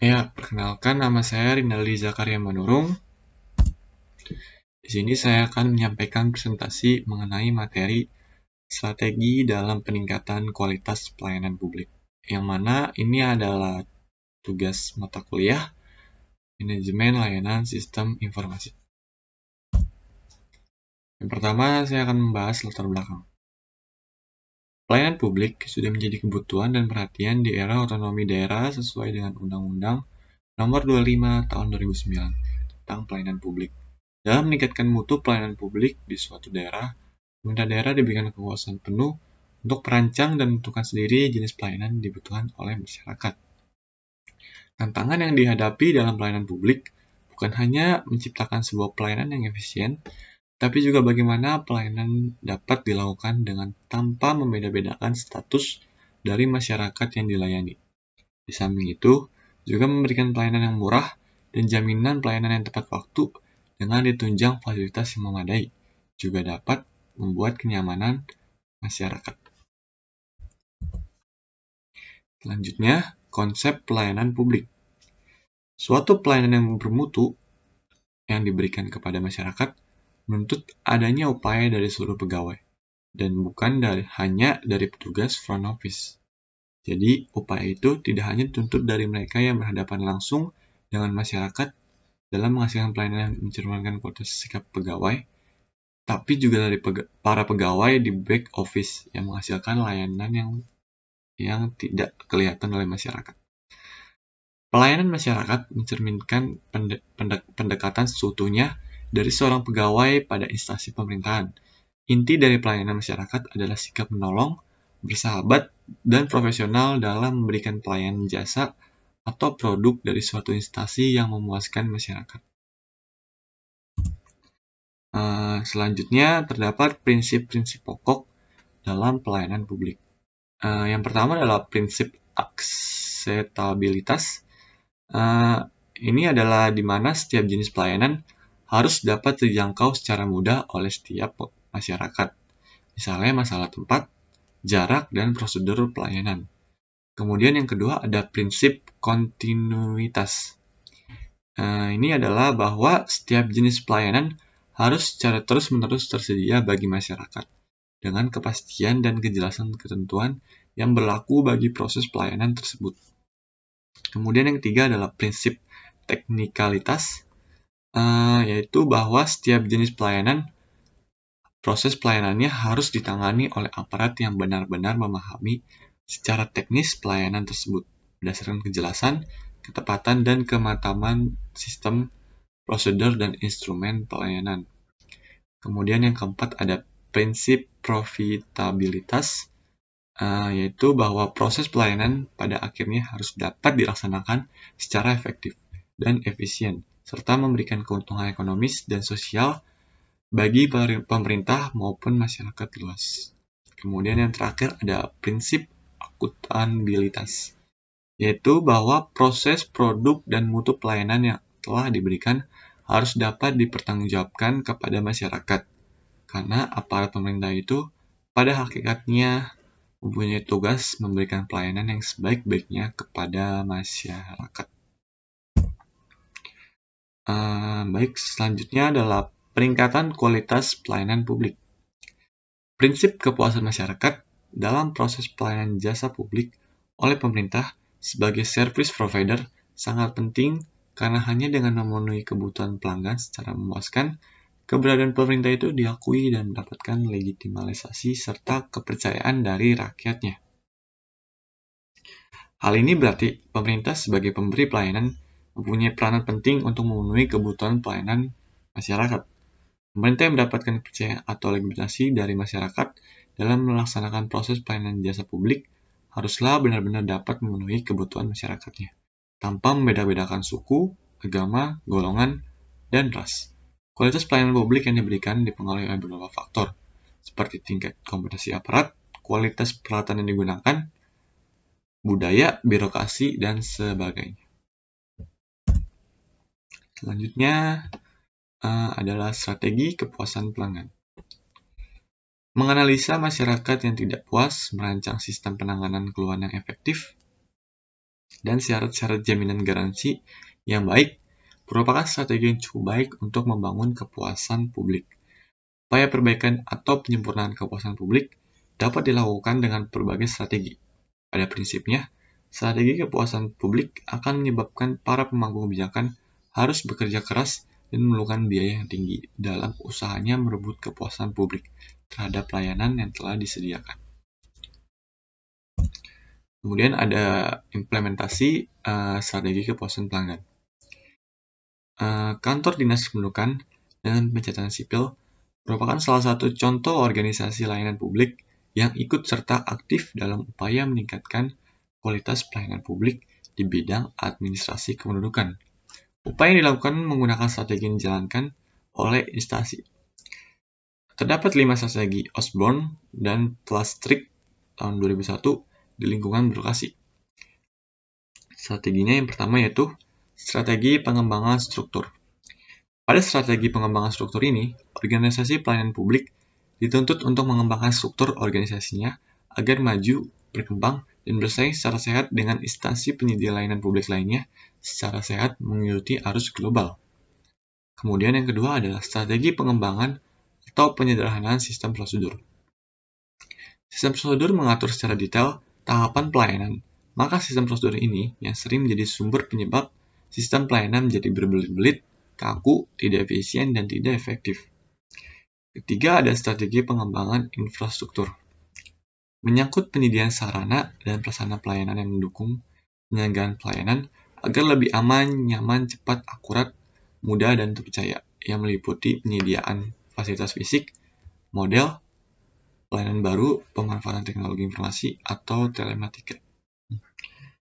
Ya, perkenalkan nama saya Rinaldi Zakaria Manurung. Di sini saya akan menyampaikan presentasi mengenai materi strategi dalam peningkatan kualitas pelayanan publik. Yang mana ini adalah tugas mata kuliah Manajemen Layanan Sistem Informasi. Yang pertama, saya akan membahas latar belakang. Pelayanan publik sudah menjadi kebutuhan dan perhatian di era otonomi daerah sesuai dengan Undang-Undang Nomor 25 Tahun 2009 tentang Pelayanan Publik. Dalam meningkatkan mutu pelayanan publik di suatu daerah, pemerintah daerah diberikan kekuasaan penuh untuk merancang dan menentukan sendiri jenis pelayanan yang dibutuhkan oleh masyarakat. Tantangan yang dihadapi dalam pelayanan publik bukan hanya menciptakan sebuah pelayanan yang efisien, tapi juga bagaimana pelayanan dapat dilakukan dengan tanpa membeda-bedakan status dari masyarakat yang dilayani. Di samping itu, juga memberikan pelayanan yang murah dan jaminan pelayanan yang tepat waktu dengan ditunjang fasilitas yang memadai, juga dapat membuat kenyamanan masyarakat. Selanjutnya, konsep pelayanan publik. Suatu pelayanan yang bermutu yang diberikan kepada masyarakat menuntut adanya upaya dari seluruh pegawai, dan bukan hanya dari petugas front office. Jadi, upaya itu tidak hanya dituntut dari mereka yang berhadapan langsung dengan masyarakat dalam menghasilkan pelayanan yang mencerminkan kualitas sikap pegawai, tapi juga dari para pegawai di back office yang menghasilkan layanan yang tidak kelihatan oleh masyarakat. Pelayanan masyarakat mencerminkan pendekatan seutuhnya dari seorang pegawai pada instansi pemerintahan. Inti dari pelayanan masyarakat adalah sikap menolong, bersahabat, dan profesional dalam memberikan pelayanan jasa atau produk dari suatu instansi yang memuaskan masyarakat. Selanjutnya, terdapat prinsip-prinsip pokok dalam pelayanan publik. Yang pertama adalah prinsip akseptabilitas. Ini adalah di mana setiap jenis pelayanan harus dapat dijangkau secara mudah oleh setiap masyarakat. Misalnya masalah tempat, jarak, dan prosedur pelayanan. Kemudian yang kedua ada prinsip kontinuitas. Ini adalah bahwa setiap jenis pelayanan harus secara terus-menerus tersedia bagi masyarakat, dengan kepastian dan kejelasan ketentuan yang berlaku bagi proses pelayanan tersebut. Kemudian yang ketiga adalah prinsip teknikalitas, yaitu bahwa setiap jenis pelayanan, proses pelayanannya harus ditangani oleh aparat yang benar-benar memahami secara teknis pelayanan tersebut, berdasarkan kejelasan, ketepatan, dan kematangan sistem, prosedur, dan instrumen pelayanan. Kemudian yang keempat ada prinsip profitabilitas, yaitu bahwa proses pelayanan pada akhirnya harus dapat dilaksanakan secara efektif dan efisien, serta memberikan keuntungan ekonomis dan sosial bagi pemerintah maupun masyarakat luas. Kemudian yang terakhir ada prinsip akuntabilitas, yaitu bahwa proses, produk, dan mutu pelayanan yang telah diberikan harus dapat dipertanggungjawabkan kepada masyarakat, karena aparat pemerintah itu pada hakikatnya mempunyai tugas memberikan pelayanan yang sebaik-baiknya kepada masyarakat. Baik, selanjutnya adalah peningkatan kualitas pelayanan publik. Prinsip kepuasan masyarakat dalam proses pelayanan jasa publik oleh pemerintah sebagai service provider sangat penting karena hanya dengan memenuhi kebutuhan pelanggan secara memuaskan, keberadaan pemerintah itu diakui dan mendapatkan legitimasi serta kepercayaan dari rakyatnya. Hal ini berarti pemerintah sebagai pemberi pelayanan mempunyai peranan penting untuk memenuhi kebutuhan pelayanan masyarakat. Pemerintah yang mendapatkan kepercayaan atau legitimasi dari masyarakat dalam melaksanakan proses pelayanan jasa publik haruslah benar-benar dapat memenuhi kebutuhan masyarakatnya, tanpa membeda-bedakan suku, agama, golongan, dan ras. Kualitas pelayanan publik yang diberikan dipengaruhi oleh beberapa faktor, seperti tingkat kompetensi aparat, kualitas peralatan yang digunakan, budaya, birokrasi, dan sebagainya. Selanjutnya adalah strategi kepuasan pelanggan. Menganalisa masyarakat yang tidak puas, merancang sistem penanganan keluhan yang efektif, dan syarat-syarat jaminan garansi yang baik merupakan strategi yang cukup baik untuk membangun kepuasan publik. Upaya perbaikan atau penyempurnaan kepuasan publik dapat dilakukan dengan berbagai strategi. Pada prinsipnya, strategi kepuasan publik akan menyebabkan para pemangku kebijakan harus bekerja keras dan memerlukan biaya yang tinggi dalam usahanya merebut kepuasan publik terhadap layanan yang telah disediakan. Kemudian ada implementasi strategi kepuasan pelanggan. Kantor Dinas Kependudukan dan Pencatatan Sipil merupakan salah satu contoh organisasi layanan publik yang ikut serta aktif dalam upaya meningkatkan kualitas pelayanan publik di bidang administrasi kependudukan. Upaya yang dilakukan menggunakan strategi yang dijalankan oleh instansi. Terdapat 5 strategi Osborne dan Plastrick tahun 2001 di lingkungan birokrasi. Strateginya yang pertama yaitu strategi pengembangan struktur. Pada strategi pengembangan struktur ini, organisasi pelayanan publik dituntut untuk mengembangkan struktur organisasinya agar maju, berkembang, dan bersaing secara sehat dengan instansi penyedia layanan publik lainnya secara sehat mengikuti arus global. Kemudian yang kedua adalah strategi pengembangan atau penyederhanaan sistem prosedur. Sistem prosedur mengatur secara detail tahapan pelayanan, maka sistem prosedur ini yang sering menjadi sumber penyebab sistem pelayanan menjadi berbelit-belit, kaku, tidak efisien, dan tidak efektif. Ketiga, ada strategi pengembangan infrastruktur. Menyangkut penyediaan sarana dan prasarana pelayanan yang mendukung penyelenggaraan pelayanan agar lebih aman, nyaman, cepat, akurat, mudah, dan terpercaya, yang meliputi penyediaan fasilitas fisik, model, pelayanan baru, pemanfaatan teknologi informasi, atau telematika.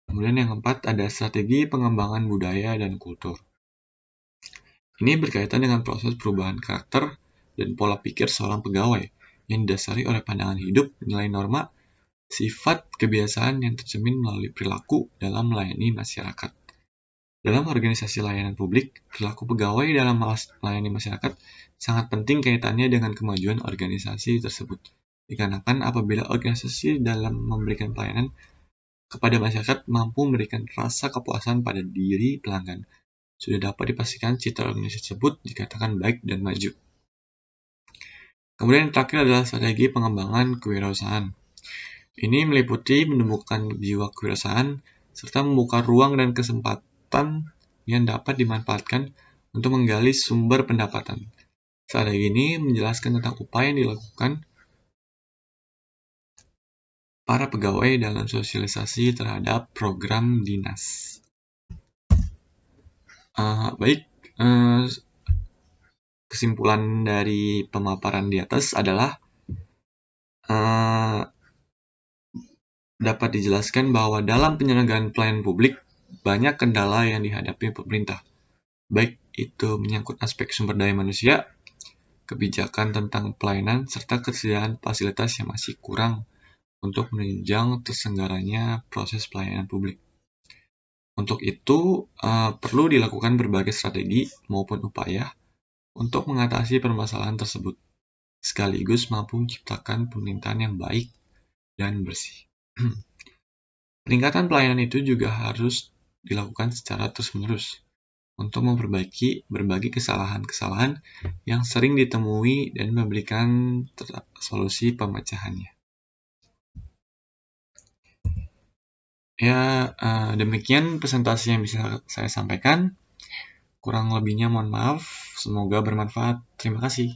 Kemudian yang keempat, ada strategi pengembangan budaya dan kultur. Ini berkaitan dengan proses perubahan karakter dan pola pikir seorang pegawai yang didasari oleh pandangan hidup, nilai norma, sifat, kebiasaan yang tercermin melalui perilaku dalam melayani masyarakat. Dalam organisasi layanan publik, perilaku pegawai dalam melayani masyarakat sangat penting kaitannya dengan kemajuan organisasi tersebut. Dikarenakan apabila organisasi dalam memberikan pelayanan kepada masyarakat mampu memberikan rasa kepuasan pada diri pelanggan, sudah dapat dipastikan citra organisasi tersebut dikatakan baik dan maju. Kemudian yang terakhir adalah strategi pengembangan kewirausahaan. Ini meliputi menumbuhkan jiwa kewirausahaan serta membuka ruang dan kesempatan yang dapat dimanfaatkan untuk menggali sumber pendapatan. Strategi ini menjelaskan tentang upaya yang dilakukan para pegawai dalam sosialisasi terhadap program dinas. Kesimpulan dari pemaparan di atas adalah dapat dijelaskan bahwa dalam penyelenggaraan pelayanan publik banyak kendala yang dihadapi pemerintah, baik itu menyangkut aspek sumber daya manusia, kebijakan tentang pelayanan, serta ketersediaan fasilitas yang masih kurang untuk menunjang terselenggaranya proses pelayanan publik. Untuk itu, perlu dilakukan berbagai strategi maupun upaya untuk mengatasi permasalahan tersebut, sekaligus mampu menciptakan pemerintahan yang baik dan bersih. Peningkatan pelayanan itu juga harus dilakukan secara terus-menerus untuk memperbaiki berbagai kesalahan-kesalahan yang sering ditemui dan memberikan solusi pemecahannya. Demikian presentasi yang bisa saya sampaikan. Kurang lebihnya mohon maaf. Semoga bermanfaat. Terima kasih.